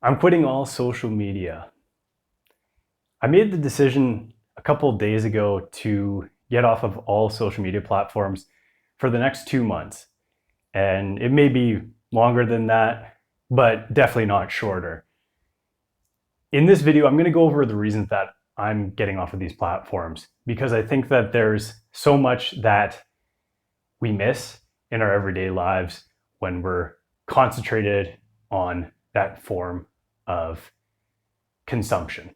I'm quitting all social media. I made the decision a couple of days ago to get off of all social media platforms for the next 2 months. And it may be longer than that, but definitely not shorter. In this video, I'm going to go over the reasons that I'm getting off of these platforms because I think that there's so much that we miss in our everyday lives when we're concentrated on that form of consumption.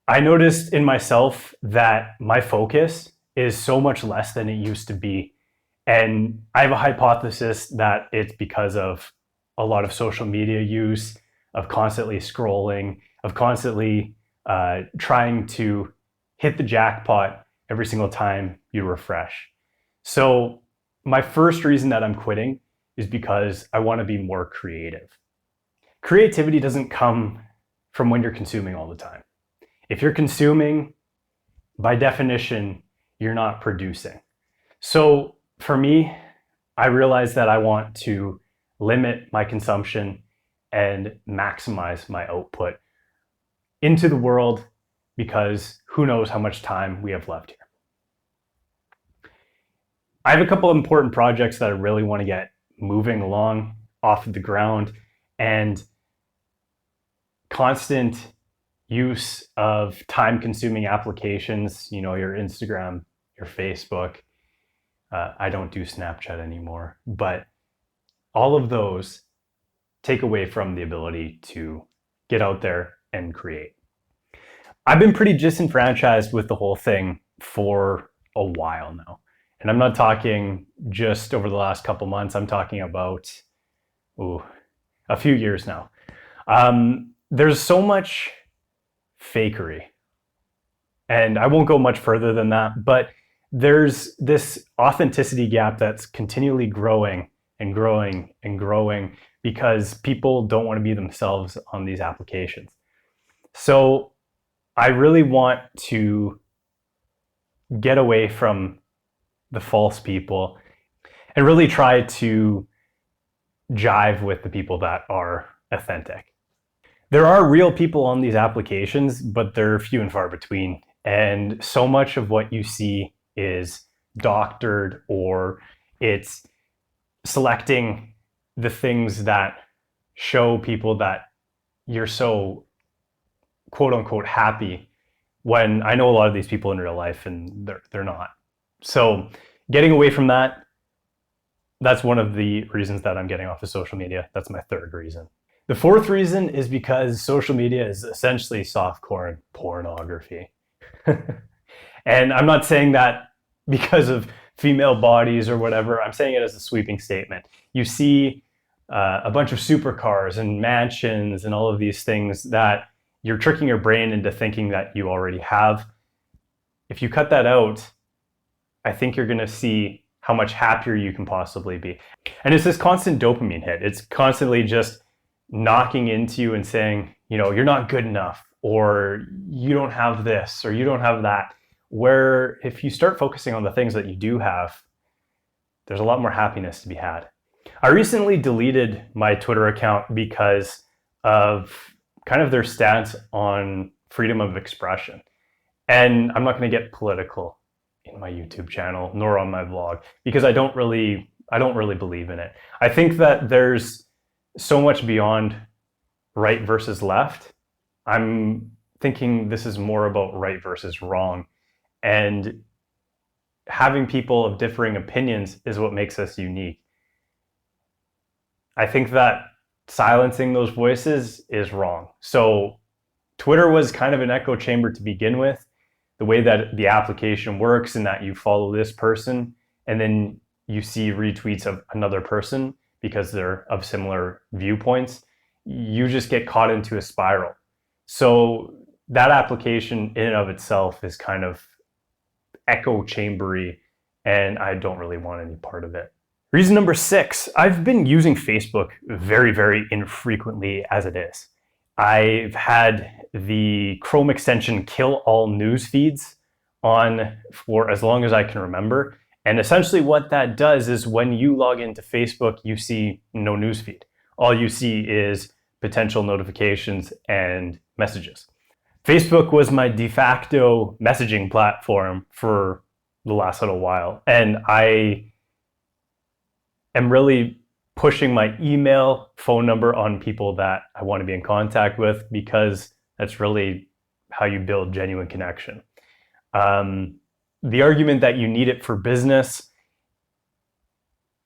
I noticed in myself that my focus is so much less than it used to be. And I have a hypothesis that it's because of a lot of social media use, of constantly scrolling, of constantly trying to hit the jackpot every single time you refresh. So my first reason that I'm quitting is because I want to be more creative. Creativity doesn't come from when you're consuming all the time. If you're consuming, by definition, you're not producing. So for me, I realized that I want to limit my consumption and maximize my output into the world because who knows how much time we have left here. I have a couple of important projects that I really want to get moving along off of the ground, and constant use of time-consuming applications, your Instagram, your Facebook. I don't do Snapchat anymore, but all of those take away from the ability to get out there and create. I've been pretty disenfranchised with the whole thing for a while now. And I'm not talking just over the last couple months. I'm talking about a few years now. There's so much fakery. And I won't go much further than that, but there's this authenticity gap that's continually growing and growing and growing because people don't want to be themselves on these applications. So I really want to get away from the false people and really try to jive with the people that are authentic. There are real people on these applications, but they're few and far between. And so much of what you see is doctored, or it's selecting the things that show people that you're so quote unquote happy, when I know a lot of these people in real life and they're not. So getting away from that, that's one of the reasons that I'm getting off of social media. That's my third reason. The fourth reason is because social media is essentially softcore pornography. And I'm not saying that because of female bodies or whatever. I'm saying it as a sweeping statement. You see a bunch of supercars and mansions and all of these things that you're tricking your brain into thinking that you already have. If you cut that out, I think you're going to see how much happier you can possibly be. And it's this constant dopamine hit. It's constantly just knocking into you and saying, you're not good enough, or you don't have this, or you don't have that. Where if you start focusing on the things that you do have, there's a lot more happiness to be had. I recently deleted my Twitter account because of kind of their stance on freedom of expression. And I'm not going to get political in my YouTube channel nor on my blog because I don't really believe in it. I think that there's so much beyond right versus left. I'm thinking this is more about right versus wrong. And having people of differing opinions is what makes us unique. I think that silencing those voices is wrong. So Twitter was kind of an echo chamber to begin with. The way that the application works, and that you follow this person and then you see retweets of another person because they're of similar viewpoints, you just get caught into a spiral. So that application in and of itself is kind of echo chambery, and I don't really want any part of it. Reason number 6, I've been using Facebook very, very infrequently as it is. I've had the Chrome extension kill all news feeds on for as long as I can remember. And essentially what that does is when you log into Facebook, you see no news feed. All you see is potential notifications and messages. Facebook was my de facto messaging platform for the last little while. And I am really pushing my email, phone number on people that I want to be in contact with, because that's really how you build genuine connection. The argument that you need it for business,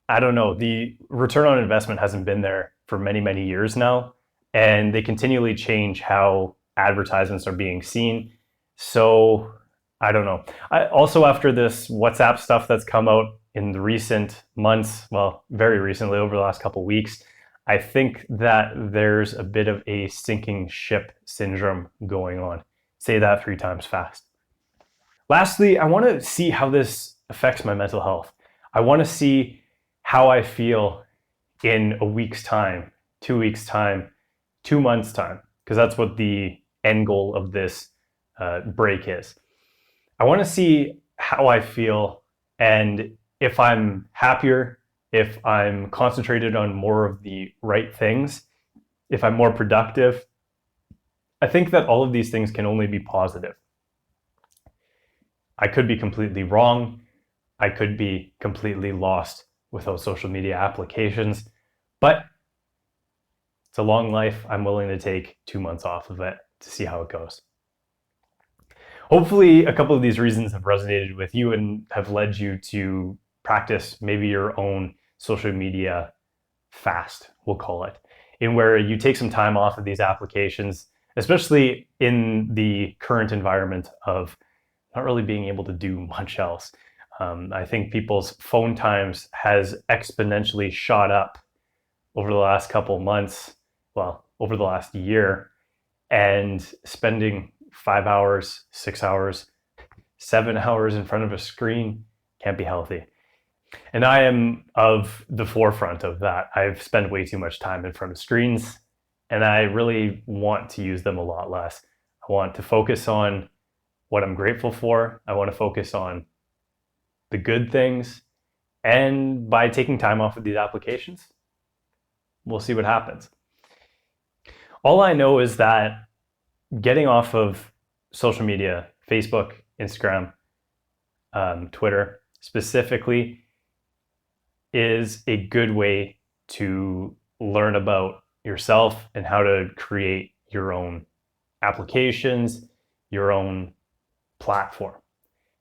I don't know. The return on investment hasn't been there for many, many years now. And they continually change how advertisements are being seen. So I don't know. Also, after this WhatsApp stuff that's come out in the recent months, well, very recently, over the last couple of weeks, I think that there's a bit of a sinking ship syndrome going on. Say that 3 times fast. Lastly, I want to see how this affects my mental health. I want to see how I feel in a week's time, 2 weeks' time, 2 months' time, because that's what the end goal of this break is. I want to see how I feel, and if I'm happier, if I'm concentrated on more of the right things, if I'm more productive. I think that all of these things can only be positive. I could be completely wrong. I could be completely lost without social media applications, but it's a long life. I'm willing to take 2 months off of it to see how it goes. Hopefully, a couple of these reasons have resonated with you and have led you to practice maybe your own social media fast, we'll call it, in where you take some time off of these applications, especially in the current environment of not really being able to do much else. I think people's phone times has exponentially shot up over the last couple of months, well, over the last year, and spending 5 hours, 6 hours, 7 hours in front of a screen can't be healthy. And I am of the forefront of that. I've spent way too much time in front of screens, and I really want to use them a lot less. I want to focus on what I'm grateful for. I want to focus on the good things. And by taking time off of these applications, we'll see what happens. All I know is that getting off of social media, Facebook, Instagram, Twitter specifically, is a good way to learn about yourself and how to create your own applications, your own platform.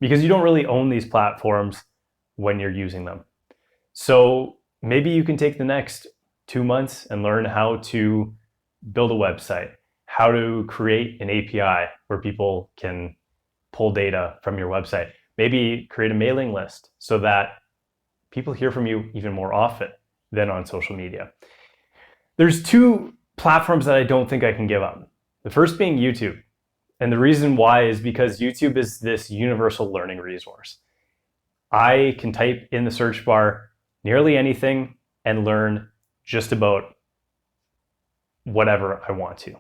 Because you don't really own these platforms when you're using them. So maybe you can take the next 2 months and learn how to build a website, how to create an API where people can pull data from your website. Maybe create a mailing list so that people hear from you even more often than on social media. There's 2 platforms that I don't think I can give up. The first being YouTube. And the reason why is because YouTube is this universal learning resource. I can type in the search bar nearly anything and learn just about whatever I want to.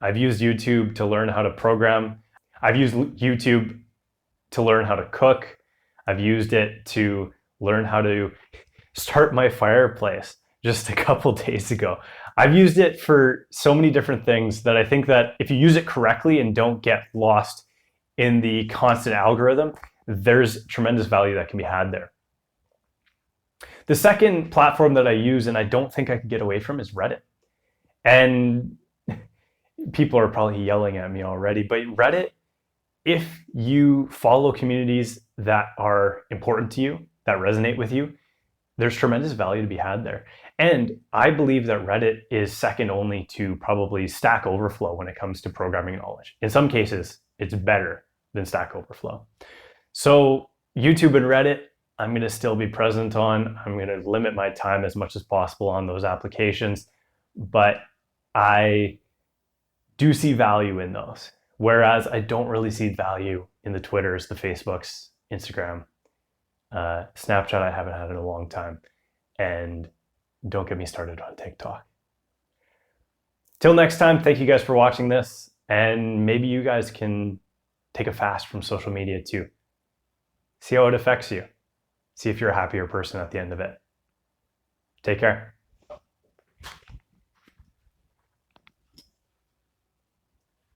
I've used YouTube to learn how to program. I've used YouTube to learn how to cook. I've used it to learn how to start my fireplace just a couple days ago. I've used it for so many different things that I think that if you use it correctly and don't get lost in the constant algorithm, there's tremendous value that can be had there. The second platform that I use, and I don't think I can get away from, is Reddit. And people are probably yelling at me already, but Reddit, if you follow communities that are important to you, that resonate with you, there's tremendous value to be had there. And I believe that Reddit is second only to probably Stack Overflow when it comes to programming knowledge. In some cases, it's better than Stack Overflow. So YouTube and Reddit, I'm going to still be present on. I'm going to limit my time as much as possible on those applications, but I do see value in those. Whereas I don't really see value in the Twitters, the Facebooks, Instagram, Snapchat I haven't had in a long time. And don't get me started on TikTok. Till next time, thank you guys for watching this. And maybe you guys can take a fast from social media too. See how it affects you. See if you're a happier person at the end of it. Take care.